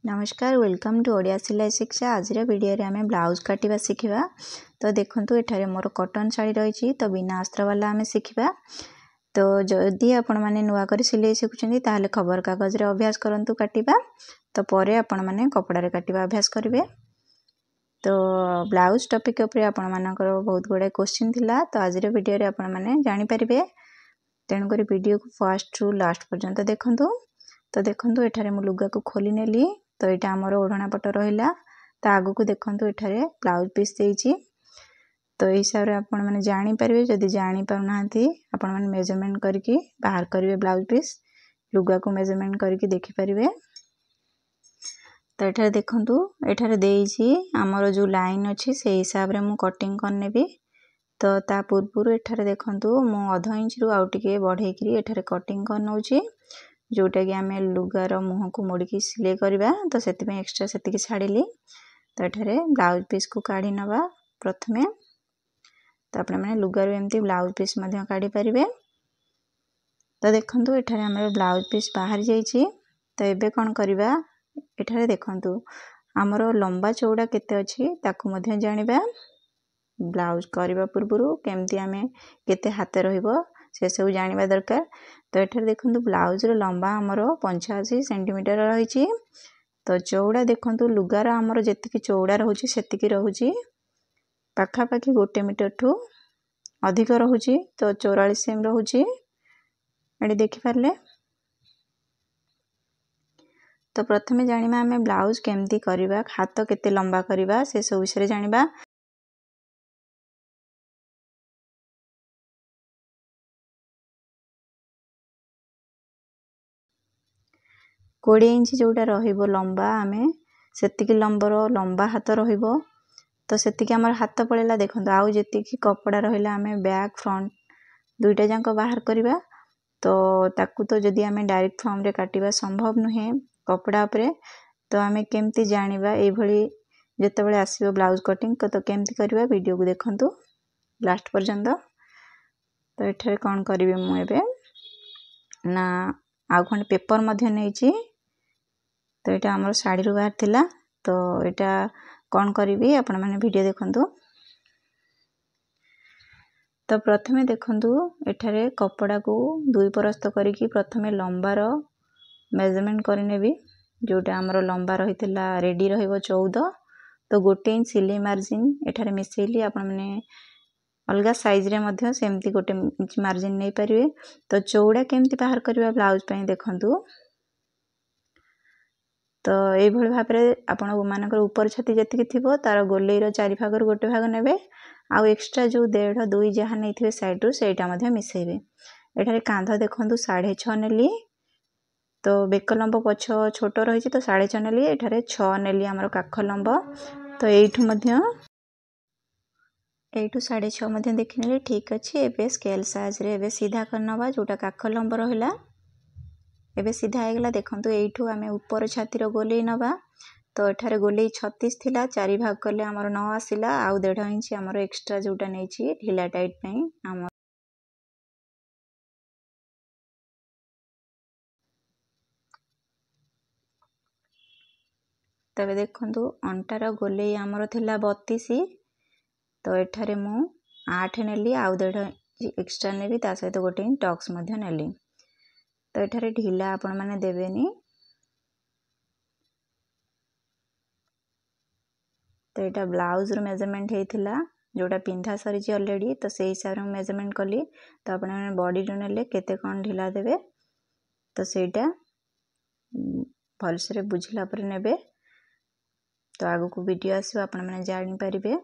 नमस्कार welcome to Odia सिलाई शिक्षा। आज वीडियो रे आमे ब्लाउज काटिबा शिखिबा। तो देखंतु एठारे मोर कॉटन साड़ी रही तो बिना अस्त्र वाला आमे शिखिबा। तो जदि आपण माने नुआ करी सिलाई शिखुछन्ती ताहाले खबर कागज रे अभ्यास करंतु काटिबा। तो परे आपण माने कपड़ा रे काटिबा अभ्यास करिवे। तो ब्लाउज टॉपिक ऊपर आपण मानकर बहुत गुडे क्वेश्चन थिला। तो आज वीडियो रे आपण माने जानि परिबे। तेणु करी वीडियो को फर्स्ट टू लास्ट पर्यंत देखंतु। तो देखंतु एठारे मु लुगा को खोली नेली। तो यहाँ आमर ओढ़ना पट रहा तो आगु को देखो एठारे ब्लाउज पीस देइछि। तो हिसाब रे आपण माने जानि परिबे। जदि जानि पाउना आपण माने मेजरमेंट करके बाहर करिवे ब्लाउज पीस लुगा को मेजरमेंट करके देखि परिबे। तो एठारे देखंतु एठारे देइछि आमर जो लाइन अछि से हिसाब रे मु कटिंग करनेबी। तो ता पूर्व एठारे देखंतु मु आधा इंच रु आउ टिके बढ़ेकरी एठारे कटिंग कर नउछि जोटा कि आमे लुगार मुह को मोड़िकी सिलाई करबा। तो सेति में एक्स्ट्रा सेति छाड़िली। तो एठारे ब्लाउज पीस को काढ़ी नबा प्रथमे। तो आपण माने लुगार एमती ब्लाउज पीस मध्य काढ़ी परिबे। तो देखंतु एठारे हमर ब्लाउज पीस बाहर जाइछि। तो एबे कोन करबा एठारे देखंतु हमर लंबा चौड़ा केते अछि ताकू मध्य जानिबा। ब्लाउज करबा पूर्वरु केमती आमे केते हाथ रहइबो से सब जानिबा दरकार। तो एठारे देखंतु ब्लाउज रो लंबा हमर 85 सेंटीमीटर रहिछि। तो चौड़ा देखंतु लुगार हमर जेतिकी चौड़ा रहउछि सेतिकी रहउछि पाखा पाखी 1 मीटर ठू अधिक रहउछि। तो 44 सेम रहउछि एडी देखि परले। तो प्रथमे जानिबा आमे ब्लाउज केमती करबा हाथ केते लंबा करबा से सब विषय जानिबा। कोड़े इंच जोटा रहिबो लंबा आमे सेतिकी लंबा हाथ रहिबो। तो सेतिकी हमर हाथ पळेला देखंतु आउ जेतिकी कपड़ा रहिला आमे बैक फ्रंट दुईटा जांक बाहर करबा। तो ताकू तो जदि आमे डायरेक्ट फॉर्म रे काटिबा संभव नहे कपड़ा ऊपर। तो आमे केमती जानिबा एई भली जेतेबेले आसीबो ब्लाउज कटिंग तो केमती करबा वीडियो को देखंतु लास्ट पर्यंत। तो एठारे कोन करिवे मु एबे ना आउ खंड पेपर मध्य नेछि। तो यहाँ आमर साड़ी रू बाहर थिला। तो यहाँ कौन करी आपण मैंने वीडियो देखंतु। तो प्रथमे देखंतु एठारे कपड़ा को दुई परस्त करिकी प्रथमे लंबार मेजरमेंट करिनेबी जोटा आमर लंबा रही थिला रेडी रहिबो 14। तो 1 इंच सिलाई मार्जिन एठारे मिसेइली आपण माने अलगा साइज रे मध्य सेमती 1 इंच मार्जिन नै परिवे। तो चौड़ा केमती बाहर करबा ब्लाउज पई देखंतु। तो एई भली भाबरे आपण मानकर ऊपर छाती जतिकी थिबो तार गोलेईर 4 भागर 1 भाग नेबे आउ एक्स्ट्रा जो 1.5 2 जहा नैथिबे साइड रू सेटा मध्य मिसेइबे। एठारे कांध देखंतु 6.5 नेली। तो बेक लंब पछ छोट रहिछि तो 6.5 नेली। एठारे 6 नेली हमर काख लंब। तो एठु मध्य एठु 6.5 मध्य देखिनेले ठीक अछि। एबे स्केल साइज रे एबे सीधा करनबा जोटा काख लंब रहिला। एबे सीधा आइगला देखंतु एठु आमे ऊपर छातीर गोलेई नबा। तो एठारे गोलेई 36 थिला 4 भाग करले हमर 9 आसिला आउ 1.5 इंच हमर एक्स्ट्रा जोटा नेछि ढिला टाइट पई हमर। तबे देखंतु अंटार गोलेई हमर थिला 32। तो एठारे मु 8 नेली आउ 1.5 एक्स्ट्रा नेली ता सहित 1 इंच टक्स मध्य नेली। तो एठारे ढिला आपण माने देबेनी। तो एटा ब्लाउज रो मेजरमेंट हेइथिला जोटा पिंधा सरीची ऑलरेडी। तो से हिसाब रे मेजरमेंट कली। तो आपण माने बॉडी रो नेले केते कोन ढिला देबे तो सेटा भलसे बुझिला पर नेबे। तो आगु को वीडियो आसीबो आपण माने जानि परिबे।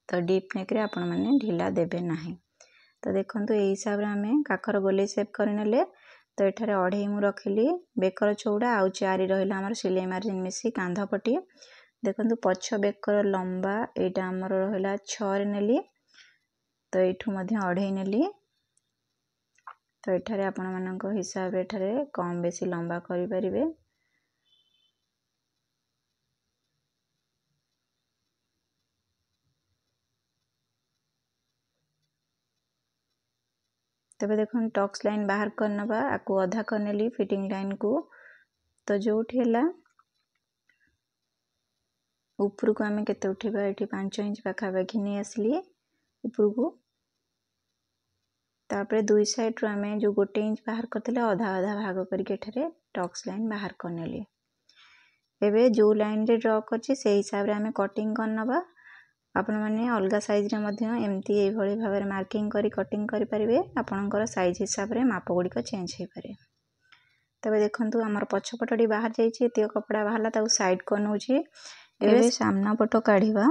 तो डीप नेक रे आपण माने ढिला देबे नाही। तो देखंतु एई हिसाब रे हमें काखर गोले सेप करनेले। तो एठारे 2.5 मु रखिली बेकर चौड़ा आउ 4 रहिला हमर सिलाई मार्जिन मिसी कांधा पटी। देखंतु पछ बेकर लंबा एटा हमर रहिला 6 रे नेली। तो एठु मध्य 2.5 नेली। तो एठारे आपण मानक हिसाब रे एठारे कम बेसी लंबा करि परिबे। तबे देखन टक्स लाइन बाहर करनबा आकु आधा करनेली फिटिंग लाइन को। तो जोठी हैला ऊपर को आम केते उठेबा ये 5 इंच पाखापाखि नहीं आसली ऊपर को तापर दुई साइड रू आम जो 1 इंच बाहर करते अधा अधा भाग करके टक्स लाइन बाहर करनेली एबे जो लाइन रे ड्रॉ करछि से हिसाब रे आम कटिंग करनबा आपण माने अलगा साइज रे मध्य एमती ए भली भाबरे मार्किंग करी कटिंग करि परिबे आपणकर साइज हिसाब रे माप गुडी को चेंज हे पारे तबे देखंतु हमर पछपटडी बाहर जाईछि एतियो कपड़ा बाहरला ताऊ साइड को नउछि एबे सामना पटो काढिबा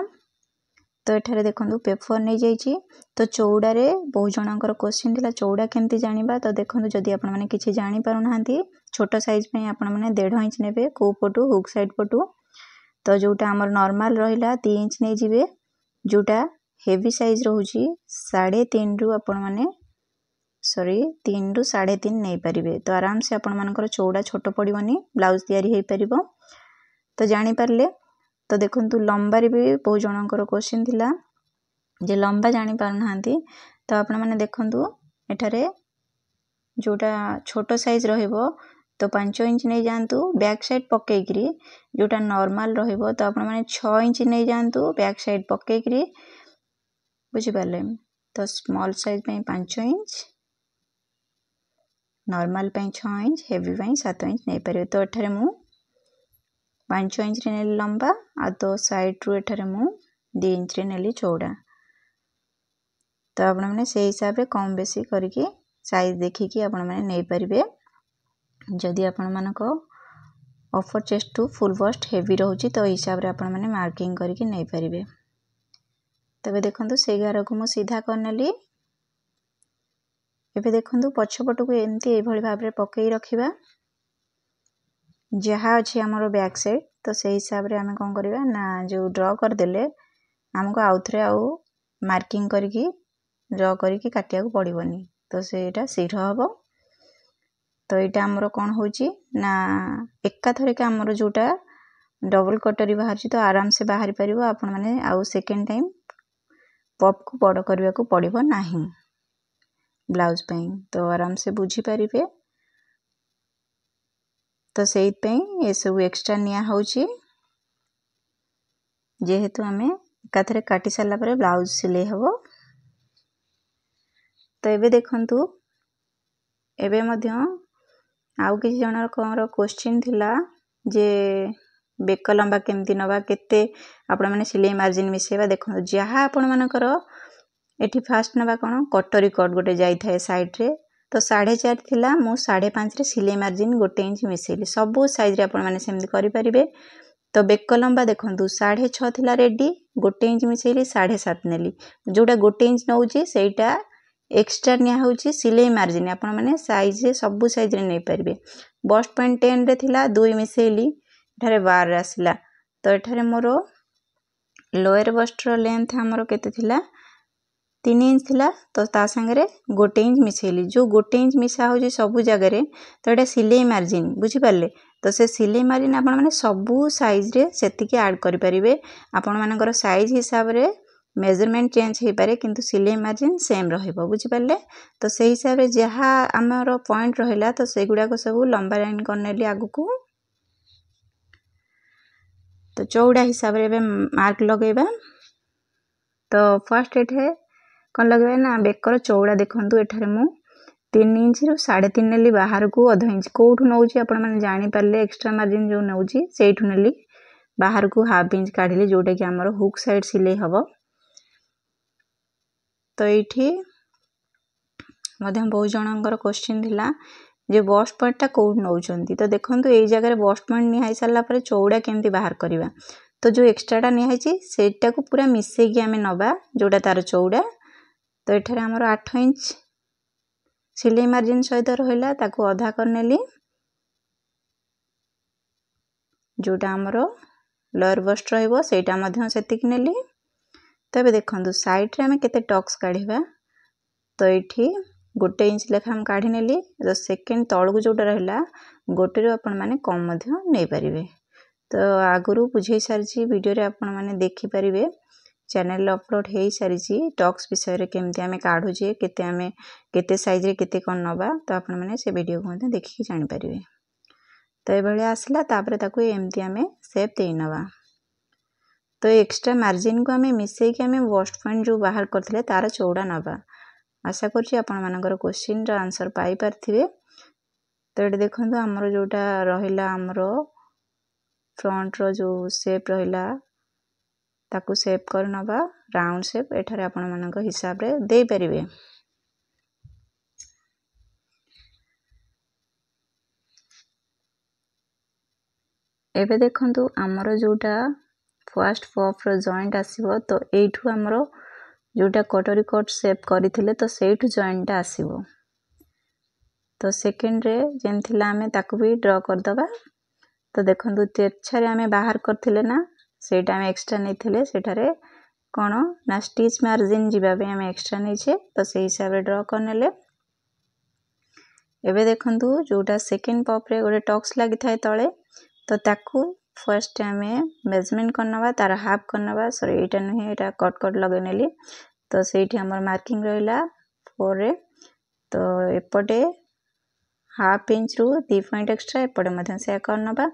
तो एठारे देखंतु पेपर नै जाईछि तो चौड़ा रे बहु जनकर क्वेश्चन दिला चौड़ा केमती जानिबा तो देखंतु जदी आपण माने किछि जानि पारु नाहंती छोटो साइज पे आपण माने 1.5 इंच नेबे को पटु हुक साइड पटु तो जोटा हमर नॉर्मल रहिला 3 इंच नै जिवे जोटा हेवी साइज रोची 3.5 रु आपण माने 3 रु 3.5 नहीं पारिबे तो आराम से आपण मानकर चौड़ा छोट पड़िबनी ब्लाउज तैयारी हे परिबो तो जानि पारले तो देखंतु लंबा रे भी बहु जनकर क्वेश्चन थिला जे लंबा जानि पार नाहंती तो आपण माने देखंतु एठारे जोटा छोट साइज रहइबो तो 5 इंच नहीं जानतु बैक साइड पकेकरी जोटा नॉर्मल रहिबो तो आपण माने 6 इंच नहीं जानतु बैक साइड पकेकरी बुझि पाले तो स्मॉल साइज पे 5 इंच नॉर्मल पे 6 इंच हेवी पे 7 इंच नहीं पारे तो एठारे मु 5 इंच रे नेली लंबा आ तो साइड रू एठारे मु 2 इंच रे नेली चौड़ा तो आपण माने से हिसाब रे कम बेसी करके साइज देखिकी आपण माने नै परिबे जदि आपण मानको upper chest to full bust heavy रहउची तो हिसाब रे आपण माने मार्किंग करके नै परिबे तबे देखंतु से गार को मु सीधा करनेली एबे देखंतु पछपट को एमती ए भली भाबरे पकई रखिबा जहा अछि हमरो बैक साइड तो से हिसाब रे हमें कोन करबा ना जो ड्रॉ कर देले हमको आउथरे आउ मार्किंग करके ड्रॉ करके काटिया को पड़िबनी तो सेटा शीघ्र हबो तो एटा हमरो कोन होची ना एका थरे के हमरो जोटा डबल कटरी बाहर छी तो आराम से बाहर परिबो आपण माने आउ सेकंड टाइम पॉप को बड़ करबा को पड़िबो नाही ब्लाउज पे तो आराम से बुझी परिबे तो सेहि पे ए सब एक्स्ट्रा निया होची जेहेतु हमें एका थरे काटी साला परे ब्लाउज सिले हबो तो एबे देखंतु एबे मध्य आउ किसी जनर कोर क्वेश्चन थिला जे बेक लंबा केमती नबा केते आपण माने सिलाई मार्जिन मिसेबा देखो जहा आपण मानकर एठी फास्ट नबा कोन कटरी कट गोटे जाई थाए साइड रे तो 4.5 थिला मु 5.5 रे सिलाई मार्जिन 1 इंच मिसेली सब साइज रे आपण माने सेमती करि परिबे तो बेक लंबा देखंतु 6.5 थिला रेडी 1 इंच मिसेली 7.5 नेली जोटा 1 इंच नउची सेटा एक्स्ट्रा निया होची सिलाई मार्जिन आपण माने साइज रे सब साइज रे नै परिबे बस्ट पॉइंट 10 रे थिला 2 मिसेली एठारे 12 आसला तो एठारे मोरो लोअर बस्ट रो लेंथ हमरो केते थिला 3 इंच थिला तो ता संगे 1 इंच मिसेली जो 1 इंच मिसा होची सब जगह रे तो एटा सिलाई मार्जिन बुझी पाले तो से सिलाई मार्जिन आपण माने सब साइज रे सेतिके ऐड करि परिबे आपण मानकर साइज हिसाब रे मेजरमेंट चेंज हे पारे किंतु सिलाई मार्जिन सेम रहइबो बुझी पाले तो से हिसाब रे जहा हमरो पॉइंट रहिला तो से गुडा को सब लंबा लाइन करनेली आगु को तो चौड़ा हिसाब रे बे मार्क लगेबा तो फर्स्ट एठे कोन लगेबा ना बेकर चौड़ा देखंतु एठारे मु 3 इंच रु 3.5 नेली बाहर को आधा इंच कोठु नउची आपण माने जानि पारले एक्स्ट्रा मार्जिन जो नउची सेठु नेली बाहर को हाफ इंच काढिले जोटा कि हमरो हुक साइड सिलाई हबो तो एठी मध्यम बहु जनकर क्वेश्चन थिला जे बस्ट पॉइंट ता कोड नउचंती तो देखंतु एई जगह रे बस्ट पॉइंट निहाई साला परे चौड़ा केमती बाहर करबा तो जो एक्स्ट्रा टा निहाई छि सेटा को पूरा मिसे कि हमें नबा जोटा तार चौड़ा तो एठारे हमरो 8 इंच सिलाई मार्जिन सहित रहइला ताको आधा करनेली जोटा हमरो लोअर बस्ट रहइबो सेटा मध्य सेतिक नेली तबे देखंतु साइड रे हमें केते टक्स काढिबा तो एठी 1 इंच लेखा हम काढी नेली जो सेकंड तळ को जोटा रहला गोटे रो आपण माने कम मध्य नै परिबे तो आगुरु बुझै सारची वीडियो रे आपण माने देखि परिबे चैनल अपलोड हे सारची टक्स विषय रे केमती हमें काढु जे केते साइज रे केते कोन नबा तो आपण माने से वीडियो को देखि जानि परिबे तो ये आसला तापर ताकू एमती आम सेप दे नवा। तो एक्स्ट्रा मार्जिन को आम मिसई कि आम वेस्ट पॉइंट जो बाहर करथिले तार चौड़ा नवा। आशा करुँची आपण मानकर क्वेश्चन रा आंसर पाई पारथिबे। तो ये देखंतु हमरो जोटा रहिला हमरो फ्रंट रो जो शेप रहिला ताकू शेप कर नवा राउंड शेप एठारे आपण मानक हिसाब रे दे परिबे। एबे देखंतु हमरो जोटा फर्स्ट पफ रो जॉइंट आसीबो तो एठू हमरो जोटा कटोरी कट शेप करिथिले तो सेठू जॉइंट आसीबो। तो सेकेंड रे जेन थिला आमे ताकू भी ड्रा कर दबा। तो देखंतु तेछारे आमे बाहर करथिले ना सेटा आमे एक्स्ट्रा नैथिले सेठारे कोन ना स्टिच मार्जिन जिबा बे आमे एक्स्ट्रा नैछे तो से हिसाब रे ड्रा करनेले। एबे देखंतु जोटा सेकेंड पफ रे गोटे टक्स लागि थाए तळे तो ताकू फर्स्ट आमे मेजरमेंट करनवा तार हाफ करनवा सॉरी एटा नहे एटा कट कट लगे नेली। तो सेठी हमर मार्किंग रहिला 4 रे तो एपटे हाफ इंच रु 2 पॉइंट एक्स्ट्रा एपटे मधे से करनवा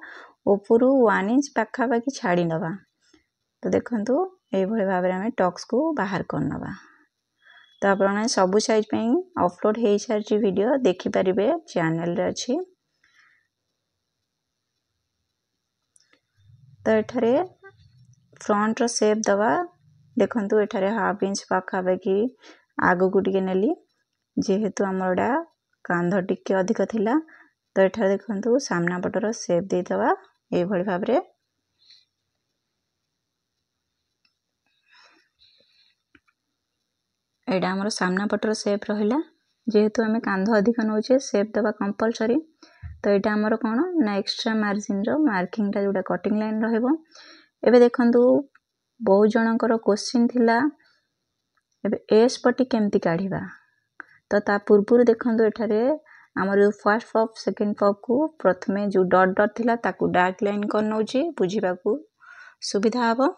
ऊपरू 1 इंच पाखा पाखी छाड़ी नवा। तो देखंतु ए भले भाबरे हमें टक्स को बाहर करनवा। तो आपण सबु साइज पे अपलोड हे सारी वीडियो देखि परिबे चैनल रे अछि। तो एठारे फ्रंट रो शेप दवा देखंतु एठारे हाफ इंच पाखा बाकी आगो को टिके नेली जेहेतु हमरडा कांध टिके अधिक थिला। तो एठारे देखंतु सामना पटर शेप दे दवा ए भली भाबरे। एडा हमर सामना पटर शेप रहिला जेहेतु हमें कांध अधिक नौचे शेप दवा कंपलसरी। तो एटा हमर कोन ना एक्स्ट्रा मार्जिन रो मार्किंग टा जोटा कटिंग लाइन रहइबो। एबे देखंतु बहुत जनकर क्वेश्चन थिला एबे एस पटी केमती काढिबा। तो ता पूर्वरु देखंतु एठारे हमर जो फर्स्ट पफ सेकंड पफ को प्रथमे जो डॉट डॉट थिला ताकू डार्क लाइन कर नौची बुझिबा को सुविधा हबो।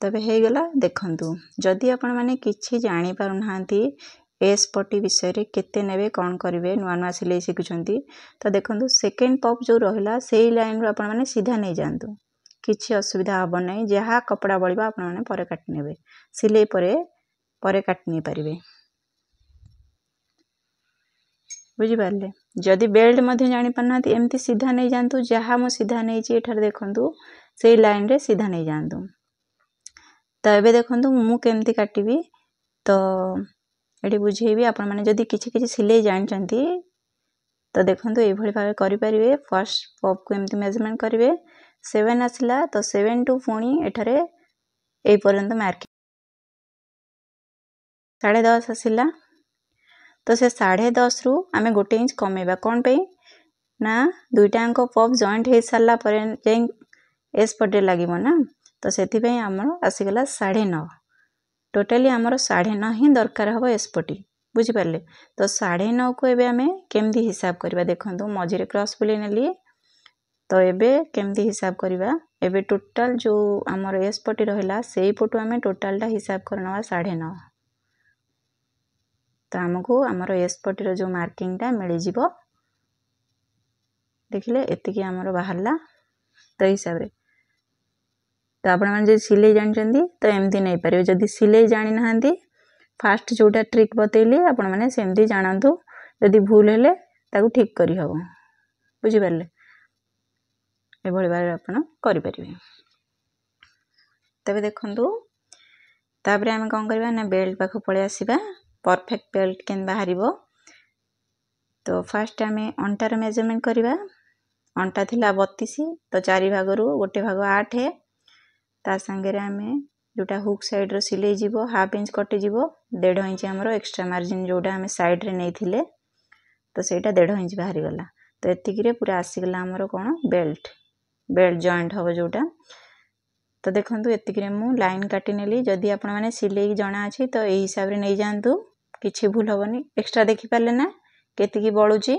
तबे हे गला देखंतु जदि आपण माने किछि जानि पारु नाहंती एस पटी विषय रे केते नेबे कोन करिवे नुआ नुआ सिलाई शिखुचंती। तो देखंतु सेकेंड पफ जो रहिला सेही लाइन रो आपण माने सीधा नै जानतु किछि असुविधा हबो नै। जहा कपड़ा बळिबा आपण माने परे काटि नेबे सिलाई परे काटि नै परिबे बुझि पारले। जदि बेल्ट मध्ये जानि पन्नाती एमती सीधा नै जानतु जहा मो सीधा नै छि एठार देखंतु सेही लाइन रे सीधा नै जानतु। तो एबे देखंतु मु केमती काटिबी तो एठी बुझेबी आपण माने जदि किछि किछि सिलाई जानचंती तो देखंतु ए भली भाबे करि परिबे। फर्स्ट पफ को एमती मेजरमेंट करिवे 7 आसिला तो 7 टू पुणी एठारे ए पर्यंत मार्किंग 10.5 आसिला तो से 10.5 रु आमे गोटे इंच कमेबा कोन पे ना दुईटांको पफ जॉइंट हे सारला परे जे एस पटे लागिबो ना। तो सेति पे हमर आसीगला 9.5 टोटली हमर 9.5 ही दरकार हबो एस पटी बुझि पारले। तो 9.5 को एबे आमे केमदी हिसाब करबा देखंतु मझिरे क्रॉस बुले नेली। तो एबे केमदी हिसाब करबा एबे टोटल जो हमर एस पटी रहिला सेही पटु आमे टोटल टा हिसाब करनवा 9.5। तो हमको हमर एस पटी रो जो मार्किंग टा मिलि जिवो देखिले एतिकी हमर बाहरला। तो हिसाब रे तो आपण माने जे सिलाई जानचंदी तो एमदी नै परिबे। जदि सिलाई जानि नाहंती फास्ट जोटा ट्रिक बतैली आपण माने सेमदी जानंतु जदि भूल हेले ताकू ठीक करि हबो बुझि पारले। ए भली बारे आपण करि परिबे। तबे देखंतु तापरे हम कोन करबा ना बेल्ट पाखो पळे आसीबा परफेक्ट बेल्ट केन बाहरिबो। तो फर्स्ट हमें अंटार मेजरमेंट करबा। अंटा थिला 32 तो 4 भाग रु गोटे भाग 8 है ता संगे रे हमें जोटा हुक साइड रो सिलाई जीवो हाफ इंच कटि जीवो 1.5 इंच हमरो एक्स्ट्रा मार्जिन जोटा हमें साइड रे नै थिले तो सेटा 1.5 इंच बाहरी गला। तो एतिकी रे पूरा आसी गला हमरो कोन बेल्ट जॉइंट हबो जोटा। तो देखंतु एतिकी रे मु लाइन काटि नेली। जदि आपण माने सिलाई जणा अछि तो एही हिसाब रे नै जानतु किछि भूल हबनी। एक्स्ट्रा देखि पाले ना केतिकी बळुची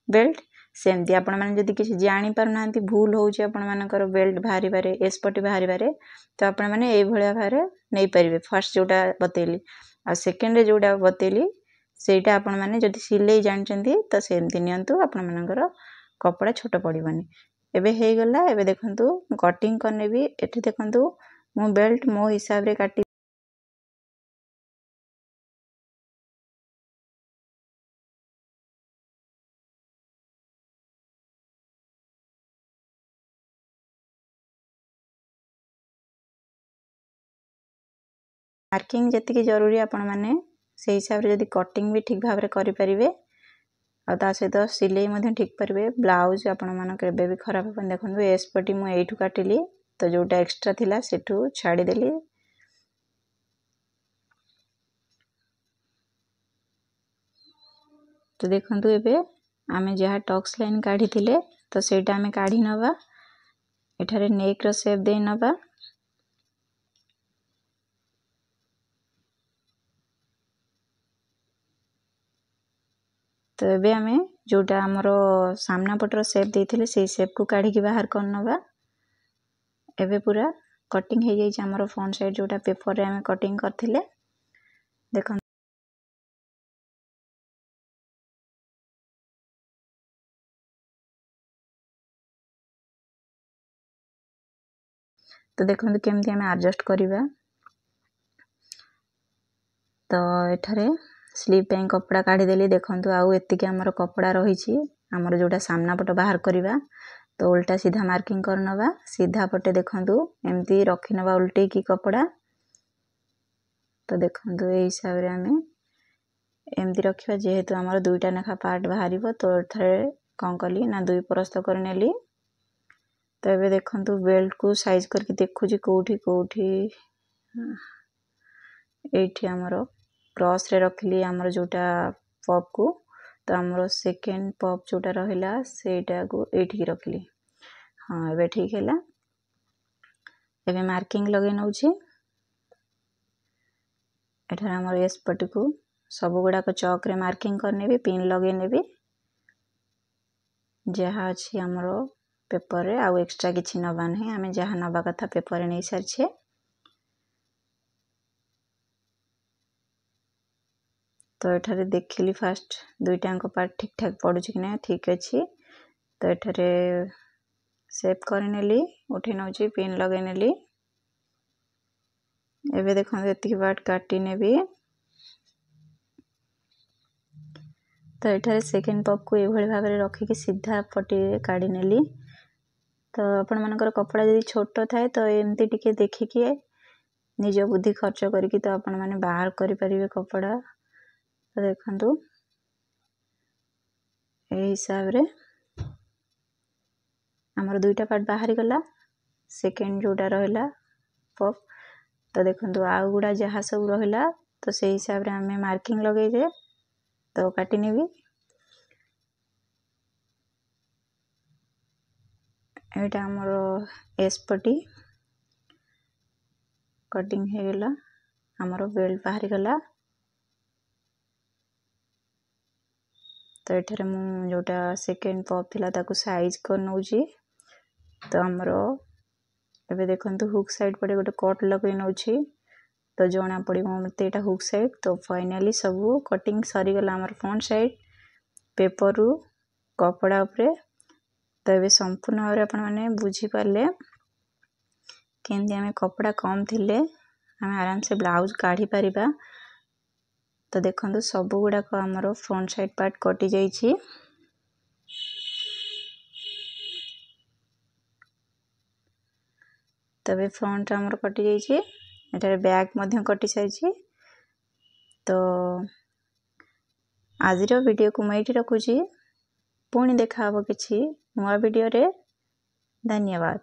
बेल्ट सेमती आपण माने जदि किछि जानि पार नांती भूल होउची आपण मानकर बेल्ट बाहरी बारे एस पटी बाहरी बारे तो आपण माने एई भलिया भारे नै परिबे। फर्स्ट जोटा बतेली आ सेकंड रे जोटा बतेली सेटा आपण माने जदि सिलाई जानचंती तो सेमती नियंतु आपण मानकर कपड़ा छोट पड़िबनी। एबे हे गला एबे देखंतु कटिंग करने भी एठी देखंतु मो बेल्ट मो हिसाब रे काटी मार्किंग जति जरूरी आपण माने से हिसाब रे जदि कटिंग भी ठीक भाव रे करि परिबे आ ता सहित सिलाई मधे ठीक परिबे। ब्लाउज आपण मान केबे भी खराब अपन देखंतु एस पटी मु एठू काटिली तो जोटा एक्स्ट्रा थिला सेठू छाडी देली। तो देखंतु एबे आमे जहा टक्स लाइन काढी थिले तो सेटा आमे काढी नबा एठारे नेक रो शेप दे नबा। तो एबे आमे जोटा हमरो सामना पटर शेप देथिले सेही शेप को काढी के बाहर कर नबा। एबे पूरा कटिंग हे जाई छ हमरो फ्रंट साइड जोटा पेपर रे आमे कटिंग करथिले देखन। तो देखंतु केमती आमे एडजस्ट करिबा। तो एठारे स्लीव पे कपड़ा काढी देली देखंतु आउ एति के हमरो कपड़ा रही छी हमरो जोटा सामना पट बाहर करिबा। तो उल्टा सीधा मार्किंग कर नबा सीधा पटे देखंतु एमती रखि नबा उल्टे की कपड़ा। तो देखंतु ए हिसाब रे हमें एमती रखिबा जेहेतु हमरो दुईटा नखा पार्ट बाहरिबो तो एठारे कोन कली ना दुई परस्त कर नेली। तो एबे देखंतु बेल्ट को साइज करके देखु जी कोठी कोठी एठी हमरो क्रॉस रे रखली हमरो जोटा पॉप को। तो हमरो सेकंड पॉप जोटा रहिला सेटा को एठी की रखली। हां एबे ठीक हैला। एबे मार्किंग लगे नउची एठार हमरो एस पटी को सब गुडा को चौक रे मार्किंग करने भी पिन लगे नेबी जहा अछि हमरो पेपर रे आउ एक्स्ट्रा किछि नबा नै हमें जहा नबा कथा पेपर रे नै सरछे। तो एठारे देखिली फास्ट दुईटा को पार्ट ठीक ठाक पडुछि कि नै ठीक अछि। तो एठारे शेप कर नेली उठे नउची पिन लगे नेली। एबे देखन एति पार्ट काटी नेबी। तो एठारे सेकंड पॉप को एभଳି भाव रे रखि के सीधा पटी काढी नेली। तो आपण मानकर कपड़ा जदी छोटो थाए तो एमती टिके देखि के निज बुद्धि खर्च करके तो आपण माने बाहर करि परिबे कपड़ा। तो देखंतु ए हिसाब रे हमर दुईटा पार्ट बाहर गला सेकंड जोटा रहला पॉप। तो देखंतु आउ गुडा जहा सब रहला तो से हिसाब रे हमें मार्किंग लगे जे तो काटी नेबी। एटा हमरो एस पटी कटिंग हे गेला हमरो बेल्ट बाहर गला। तो एठारे मु जोटा सेकंड पॉप थिला ताकू साइज कर नउची। तो हमरो एबे देखंतु हुक साइड पटे गोटे कट लगे नउची तो जोना पड़िबो मते एटा हुक साइड। तो फाइनली सब कटिंग सरी गला हमर फ्रंट साइड पेपर रु कपड़ा ऊपर। तो एबे संपूर्ण भाव अपन माने बुझी पाले केंदी हमें कपड़ा कम थिले हमें आराम से ब्लाउज काढी परिबा। तो देखंतु सब गुडा को हमरो फ्रंट साइड पार्ट कटि जाई छी। तबे फ्रंट हमरो कटि जाई छी एटारे बैक मध्य कटि साई छी। तो आजिरो वीडियो को मैं एठी रखुची पुणी देखा हबो किछि नुवा वीडियो रे। धन्यवाद।